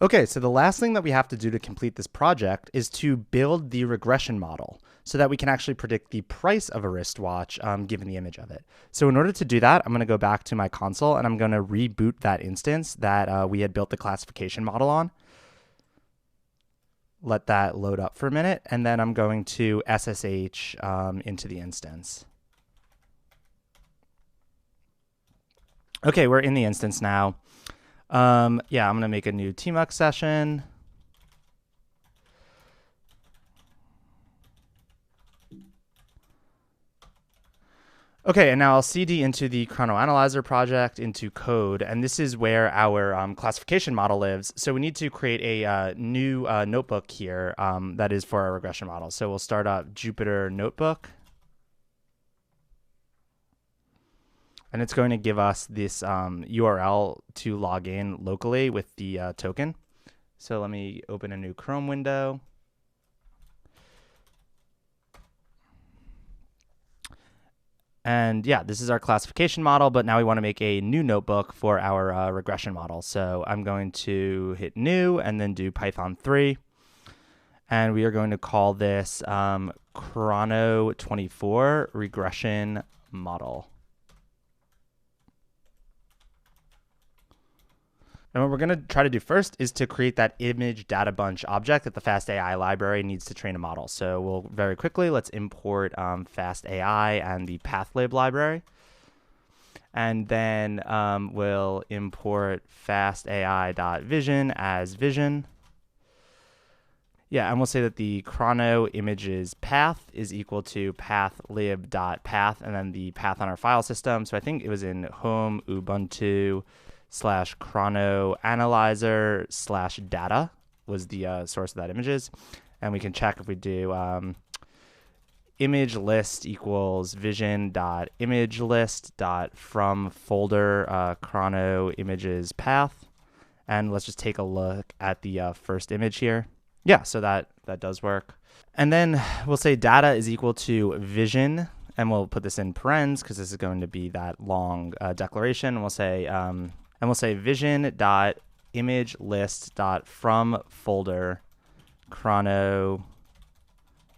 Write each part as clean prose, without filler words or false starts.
Okay, so the last thing that we have to do to complete this project is to build the regression model so that we can actually predict the price of a wristwatch given the image of it. So in order to do that, I'm going to go back to my console and I'm going to reboot that instance that we had built the classification model on. Let that load up for a minute, and then I'm going to SSH into the instance. Okay, we're in the instance now. Yeah, I'm going to make a new tmux session. Okay, and now I'll cd into the chronoanalyzer project into code, and this is where our classification model lives. So we need to create a new notebook here that is for our regression model. So we'll start up Jupyter Notebook. And it's going to give us this URL to log in locally with the token. So let me open a new Chrome window. And yeah, this is our classification model, but now we want to make a new notebook for our regression model. So I'm going to hit new and then do Python 3. And we are going to call this Chrono24 regression model. And what we're going to try to do first is to create that image data bunch object that the FastAI library needs to train a model. So we'll very quickly, let's import FastAI and the pathlib library. And then we'll import fastai.vision as vision. Yeah, and we'll say that the chrono images path is equal to pathlib.path, and then the path on our file system. So I think it was in home Ubuntu /chronoanalyzer/data was the source of that images. And we can check if we do image list equals vision.image list.from folder chrono images path. And let's just take a look at the first image here. Yeah, so that does work. And then we'll say data is equal to vision, and we'll put this in parens because this is going to be that long declaration. And we'll say vision.imagelist.from folder chrono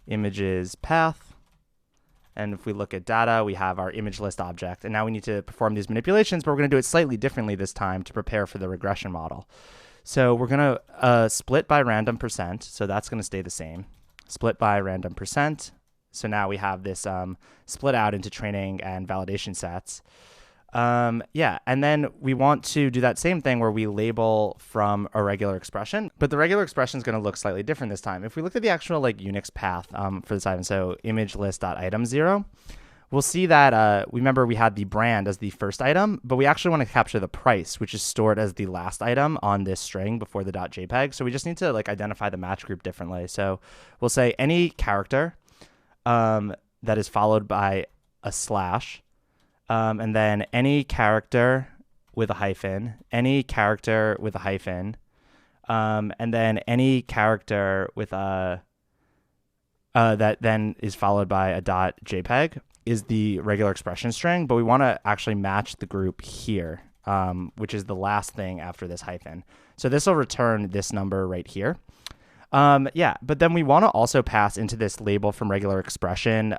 images path. And if we look at data, we have our image list object. And now we need to perform these manipulations, but we're going to do it slightly differently this time to prepare for the regression model. So we're going to split by random %. So that's going to stay the same. Split by random %. So now we have this split out into training and validation sets. Yeah, and then we want to do that same thing where we label from a regular expression, but the regular expression is going to look slightly different this time. If we look at the actual Unix path for this item, so image list.item0, we'll see that remember we had the brand as the first item, but we actually want to capture the price, which is stored as the last item on this string before the .jpeg. So we just need to identify the match group differently. So we'll say any character that is followed by a slash. And then any character with a hyphen, any character with a hyphen, and then any character with a that then is followed by a .jpeg is the regular expression string, but we want to actually match the group here, which is the last thing after this hyphen. So this will return this number right here. Yeah, but then we want to also pass into this label from regular expression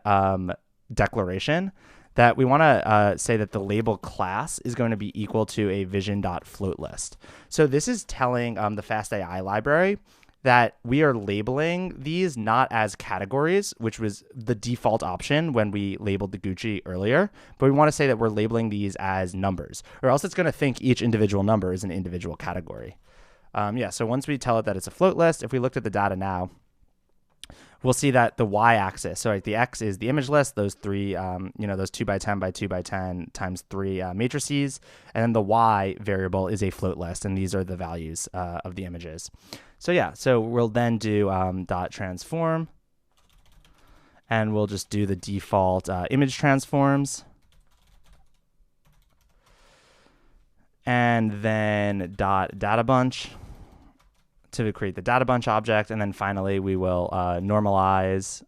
declaration that we want to say that the label class is going to be equal to a vision.floatList. So this is telling the FastAI library that we are labeling these not as categories, which was the default option when we labeled the Gucci earlier, but we want to say that we're labeling these as numbers, or else it's going to think each individual number is an individual category. Yeah, so once we tell it that it's a float list, if we looked at the data now, we'll see that the y-axis, so the x is the image list, those three, those 2 by 10 by 2 by 10 times 3 matrices, and then the y variable is a float list, and these are the values of the images. So yeah, so we'll then do dot transform, and we'll just do the default image transforms, and then dot data bunch to create the data bunch object, and then finally we will normalize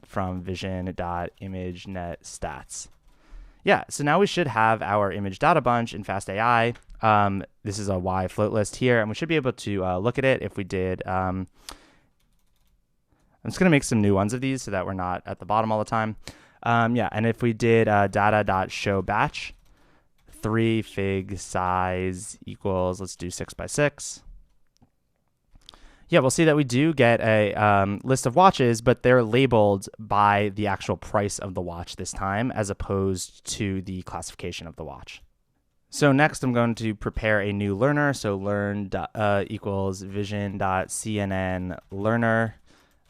from vision.ImageNetStats. Yeah, so now we should have our image data bunch in FastAI This is a Y float list here, and we should be able to look at it if we did. I'm just going to make some new ones of these so that we're not at the bottom all the time. Yeah, and if we did data.showBatch, 3 fig size equals, let's do 6 by 6. Yeah, we'll see that we do get a list of watches, but they're labeled by the actual price of the watch this time, as opposed to the classification of the watch. So next, I'm going to prepare a new learner. So learn equals vision.cnn learner.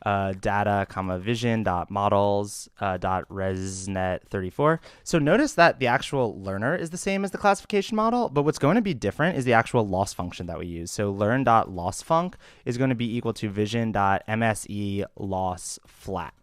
Data, vision models resnet 34. So notice that the actual learner is the same as the classification model, but what's going to be different is the actual loss function that we use. So learn.lossfunc is going to be equal to vision.mse loss flat.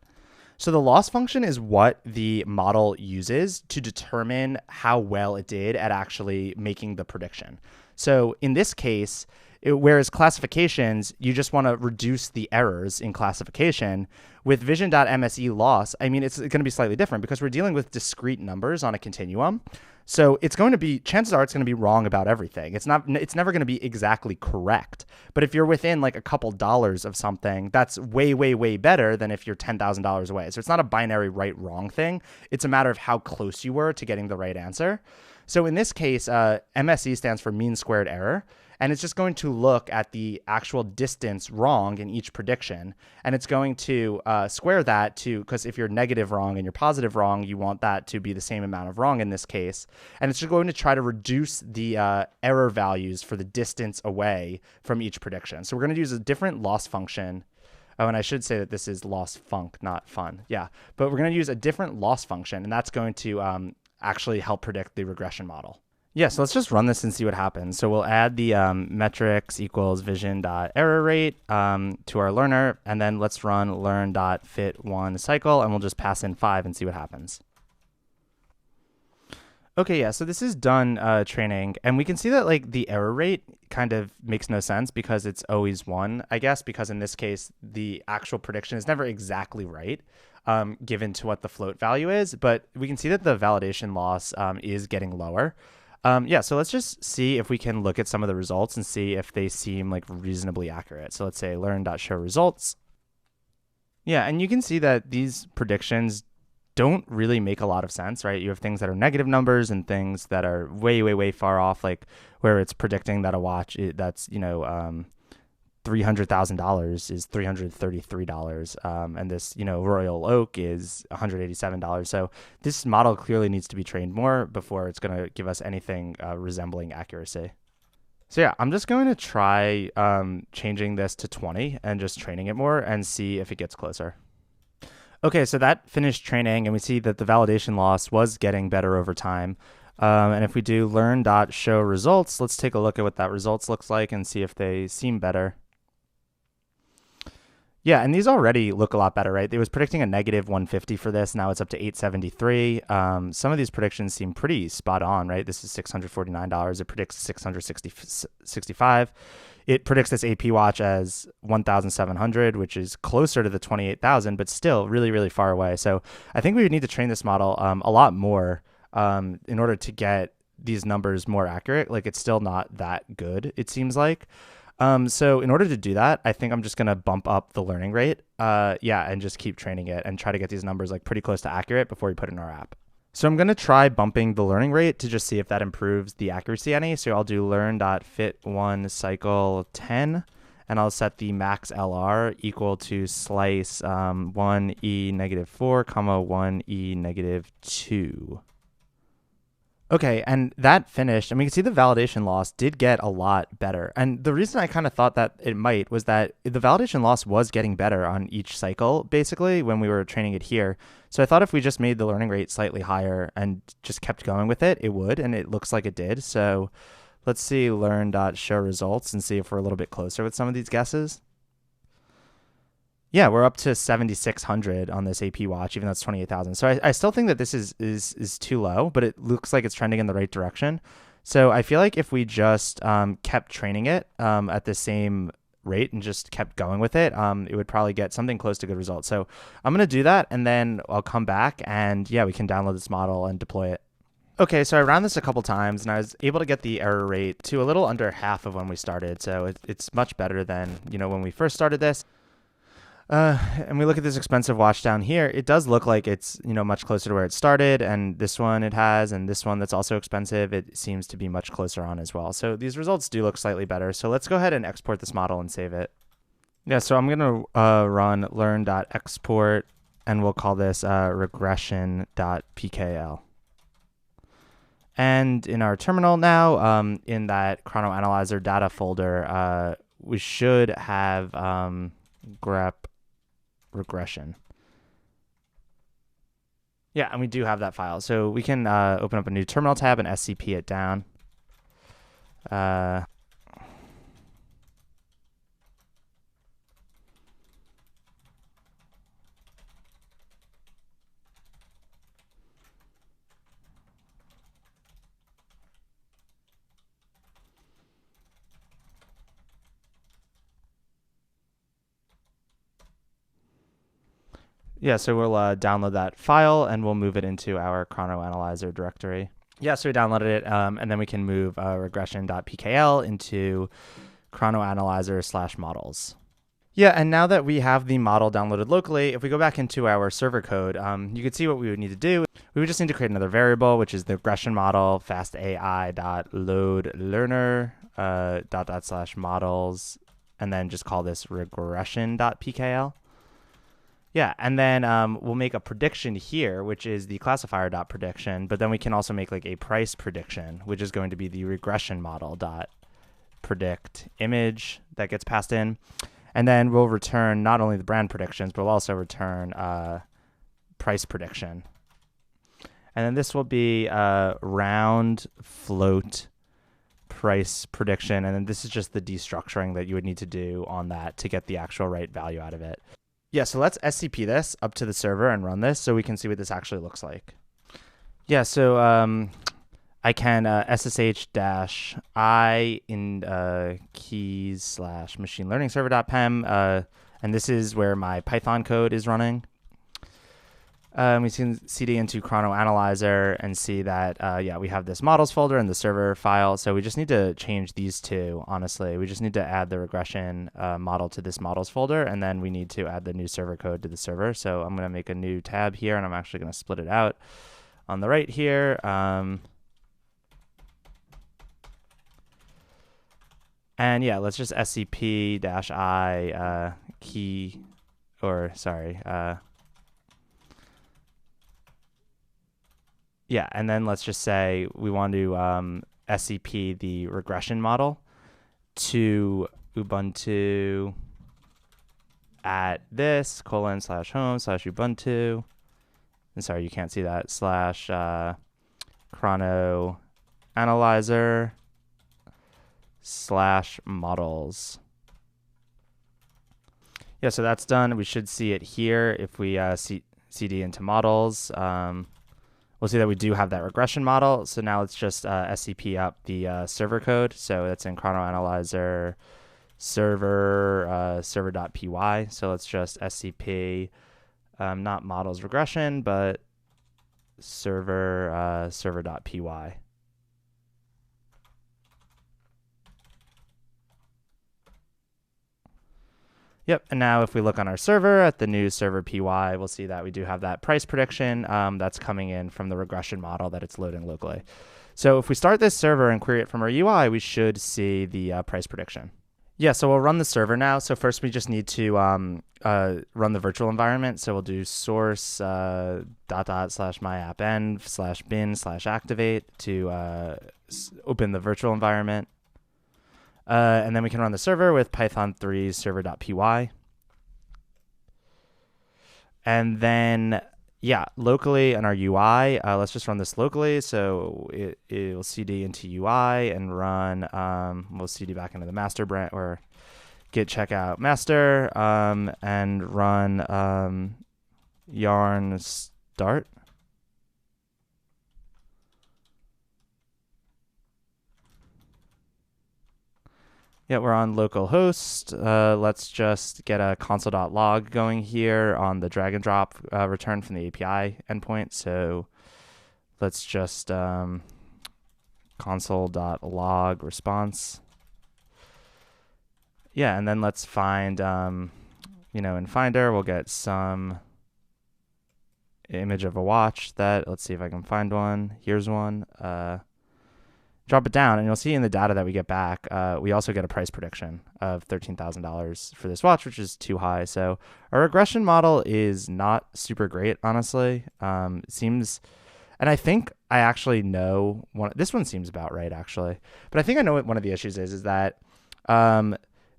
So the loss function is what the model uses to determine how well it did at actually making the prediction. So in this case, whereas classifications, you just want to reduce the errors in classification. With vision.mse loss, I mean, it's going to be slightly different because we're dealing with discrete numbers on a continuum. So it's going to be, chances are it's going to be wrong about everything. It's never going to be exactly correct. But if you're within like a couple dollars of something, that's way, way, way better than if you're $10,000 away. So it's not a binary right-wrong thing. It's a matter of how close you were to getting the right answer. So in this case, MSE stands for mean squared error. And it's just going to look at the actual distance wrong in each prediction. And it's going to square that to, because if you're negative wrong and you're positive wrong, you want that to be the same amount of wrong in this case. And it's just going to try to reduce the error values for the distance away from each prediction. So we're going to use a different loss function. Oh, and I should say that this is loss func, not fun. Yeah, but we're going to use a different loss function, and that's going to actually help predict the regression model. Yeah, so let's just run this and see what happens. So we'll add the metrics equals vision.error rate to our learner, and then let's run learn.fit1 cycle, and we'll just pass in 5 and see what happens. Okay, yeah, so this is done training, and we can see that like the error rate kind of makes no sense because it's always 1, I guess, because in this case, the actual prediction is never exactly right. Given to what the float value is, but we can see that the validation loss is getting lower. Yeah, so let's just see if we can look at some of the results and see if they seem like reasonably accurate. So let's say learn.showResults. Yeah, and you can see that these predictions don't really make a lot of sense, right? You have things that are negative numbers and things that are way, way, way far off, like where it's predicting that a watch that's, $300,000 is $333, and this, Royal Oak is $187. So this model clearly needs to be trained more before it's going to give us anything resembling accuracy. So yeah, I'm just going to try changing this to 20 and just training it more and see if it gets closer. Okay, so that finished training, and we see that the validation loss was getting better over time. And if we do learn.showResults, let's take a look at what that results looks like and see if they seem better. Yeah, and these already look a lot better, right? It was predicting a negative 150 for this. Now it's up to 873. Some of these predictions seem pretty spot on, right? This is $649. It predicts 665. It predicts this AP watch as 1,700, which is closer to the 28,000, but still really, really far away. So I think we would need to train this model a lot more in order to get these numbers more accurate. Like, it's still not that good, it seems like. So in order to do that, I think I'm just going to bump up the learning rate, and just keep training it and try to get these numbers like pretty close to accurate before we put it in our app. So I'm going to try bumping the learning rate to just see if that improves the accuracy any. So I'll do learn.fit1 cycle 10, and I'll set the max LR equal to slice 1e negative 4, 1e negative 2. Okay, and that finished, and we can see the validation loss did get a lot better. And the reason I kind of thought that it might was that the validation loss was getting better on each cycle, basically, when we were training it here. So I thought if we just made the learning rate slightly higher and just kept going with it, it would, and it looks like it did. So let's see learn.showResults and see if we're a little bit closer with some of these guesses. Yeah, we're up to 7,600 on this AP watch, even though it's 28,000. So I still think that this is too low, but it looks like it's trending in the right direction. So I feel like if we just kept training it at the same rate and just kept going with it, it would probably get something close to good results. So I'm going to do that, and then I'll come back, and yeah, we can download this model and deploy it. Okay, so I ran this a couple times and I was able to get the error rate to a little under half of when we started. So it's much better than, when we first started this. And we look at this expensive watch down here. It does look like it's, much closer to where it started. And this one it has, and this one that's also expensive, it seems to be much closer on as well. So these results do look slightly better. So let's go ahead and export this model and save it. Yeah, so I'm going to run learn.export, and we'll call this regression.pkl. And in our terminal now, in that Chrono Analyzer data folder, we should have grep regression. Yeah, and we do have that file. So we can open up a new terminal tab and SCP it down. Yeah, so we'll download that file and we'll move it into our Chrono Analyzer directory. Yeah, so we downloaded it, and then we can move regression.pkl into Chrono Analyzer /models. Yeah, and now that we have the model downloaded locally, if we go back into our server code, you can see what we would need to do. We would just need to create another variable, which is the regression model, fastai.loadLearner, /models, and then just call this regression.pkl. Yeah, and then we'll make a prediction here, which is the classifier.prediction, but then we can also make like a price prediction, which is going to be the regression model.predict image that gets passed in. And then we'll return not only the brand predictions, but we'll also return price prediction. And then this will be round float price prediction. And then this is just the destructuring that you would need to do on that to get the actual right value out of it. Yeah, so let's SCP this up to the server and run this so we can see what this actually looks like. Yeah, so I can SSH-I in keys / machine learning server.pem, and this is where my Python code is running. We can cd into Chrono Analyzer and see that, we have this models folder and the server file. So we just need to change these two, honestly. We just need to add the regression model to this models folder, and then we need to add the new server code to the server. So I'm going to make a new tab here, and I'm actually going to split it out on the right here. And yeah, let's just scp-I key, or sorry, yeah, and then let's just say we want to SCP the regression model to Ubuntu at this :/home/Ubuntu. And sorry, you can't see that / Chrono Analyzer /models. Yeah, so that's done. We should see it here if we cd into models. We'll see that we do have that regression model. So now let's just SCP up the server code. So that's in Chrono Analyzer server server.py. So let's just SCP not models regression, but server server.py. Yep, and now if we look on our server at the new server py, we'll see that we do have that price prediction that's coming in from the regression model that it's loading locally. So if we start this server and query it from our UI, we should see the price prediction. Yeah, so we'll run the server now. So first we just need to run the virtual environment. So we'll do source /myappend/bin/activate to open the virtual environment. And then we can run the server with Python 3 server.py. And then, yeah, locally in our UI, let's just run this locally. So it will cd into UI and run, we'll cd back into the master branch or git checkout master and run yarn start. Yeah, we're on localhost. Let's just get a console.log going here on the drag and drop return from the API endpoint. So let's just console.log response. Yeah, and then let's find, in Finder, we'll get some image of a watch that, let's see if I can find one. Here's one. Drop it down, and you'll see in the data that we get back, we also get a price prediction of $13,000 for this watch, which is too high. So our regression model is not super great, honestly. It seems, and I think I actually know this one seems about right, actually. But I think I know what one of the issues is that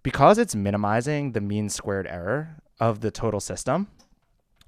because it's minimizing the mean squared error of the total system,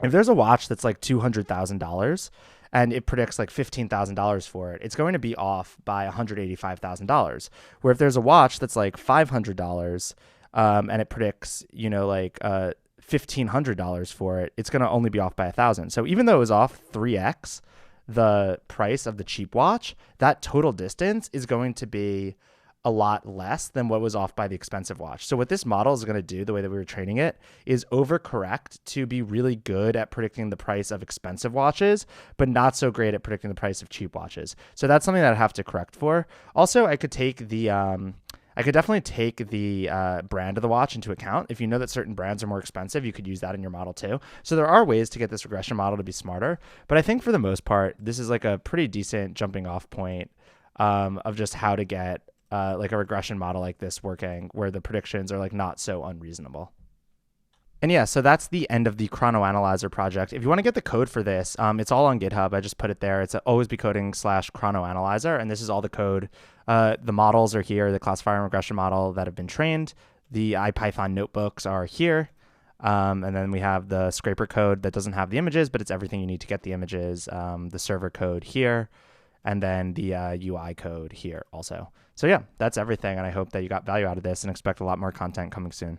if there's a watch that's like $200,000 and it predicts like $15,000 for it, it's going to be off by $185,000. Where if there's a watch that's like $500 and it predicts, like $1,500 for it, it's going to only be off by 1,000. So even though it was off 3x the price of the cheap watch, that total distance is going to be a lot less than what was off by the expensive watch. So what this model is going to do, the way that we were training it, is overcorrect to be really good at predicting the price of expensive watches, but not so great at predicting the price of cheap watches. So that's something that I have to correct for. Also, I could definitely take the brand of the watch into account. If you know that certain brands are more expensive, you could use that in your model too. So there are ways to get this regression model to be smarter. But I think for the most part, this is like a pretty decent jumping off point of just how to get like a regression model like this working, where the predictions are like not so unreasonable. And yeah, so that's the end of the chronoanalyzer project. If you want to get the code for this, it's all on GitHub. I just put it there. It's alwaysbecoding/chronoanalyzer, and this is all the code. The models are here, the classifier and regression model that have been trained. The IPython notebooks are here. And then we have the scraper code that doesn't have the images, but it's everything you need to get the images. The server code here, and then the UI code here also. So yeah, that's everything, and I hope that you got value out of this and expect a lot more content coming soon.